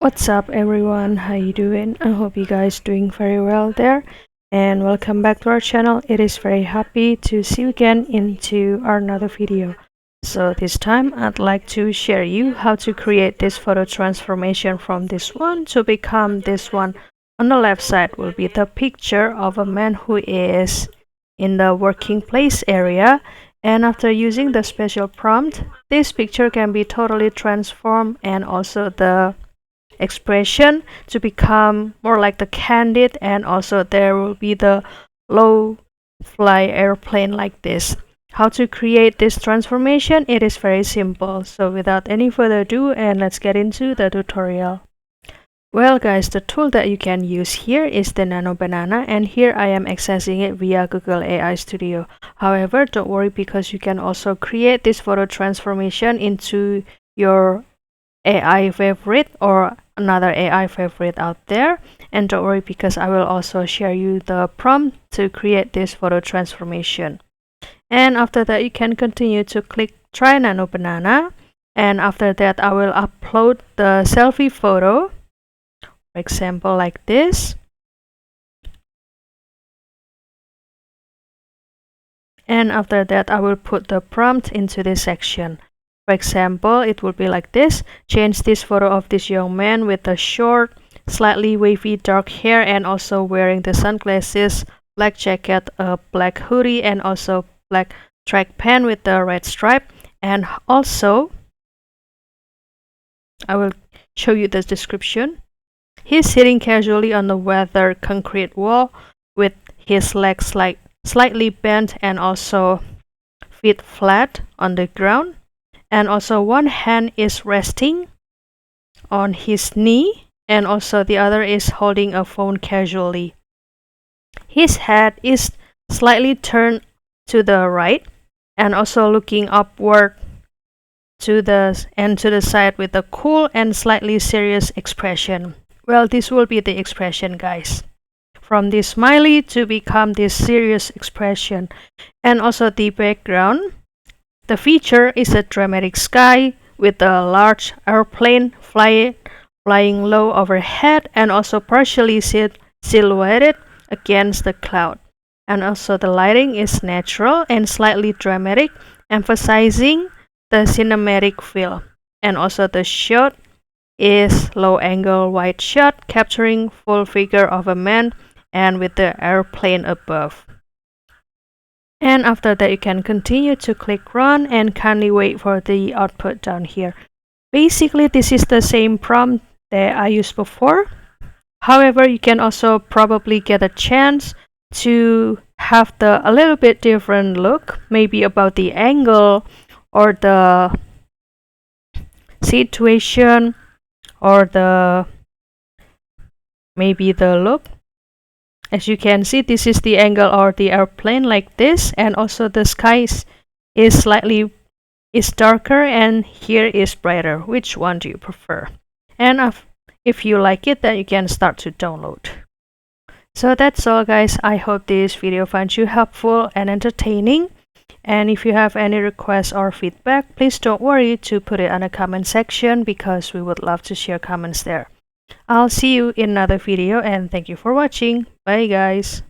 What's up everyone, how you doing? I hope you guys doing very well there, and welcome back to our channel. It is very happy to see you again into our another video. So this time I'd like to share you how to create this photo transformation from this one to become this one. On the left side will be the picture of a man who is in the working place area, and after using the special prompt, this picture can be totally transformed, and also the expression to become more like the candid, and also there will be the low fly airplane like this. How to create this transformation? It is very simple. So without any further ado, and let's get into the tutorial. Well guys, the tool that you can use here is the Nano Banana, and here I am accessing it via Google AI Studio. However, don't worry, because you can also create this photo transformation into your AI favorite or another AI favorite out there. And don't worry, because I will also share you the prompt to create this photo transformation. And after that, you can continue to click try Nano Banana, and after that I will upload the selfie photo, for example like this. And after that I will put the prompt into this section. For example, it will be like this: change this photo of this young man with a short, slightly wavy dark hair, and also wearing the sunglasses, black jacket, a black hoodie, and also black track pant with the red stripe. And also I will show you the description. He's sitting casually on the weathered concrete wall with his legs slightly bent and also feet flat on the ground. And also one hand is resting on his knee, and also the other is holding a phone casually. His head is slightly turned to the right and also looking upward to the side with a cool and slightly serious expression. Well, this will be the expression, guys. From this smiley to become this serious expression. And also the background. The feature is a dramatic sky with a large airplane flying low overhead, and also partially silhouetted against the cloud. And also the lighting is natural and slightly dramatic, emphasizing the cinematic feel. And also the shot is low angle wide shot, capturing full figure of a man and with the airplane above. And after that, you can continue to click run and kindly wait for the output down here. Basically, this is the same prompt that I used before. However, you can also probably get a chance to have a little bit different look, maybe about the angle or the situation or maybe the look. As you can see, this is the angle or the airplane like this, and also the sky is darker and here is brighter. Which one do you prefer? And if you like it, then you can start to download. So that's all, guys. I hope this video finds you helpful and entertaining. And if you have any requests or feedback, please don't worry to put it in the comment section, because we would love to share comments there. I'll see you in another video, and thank you for watching. Bye guys.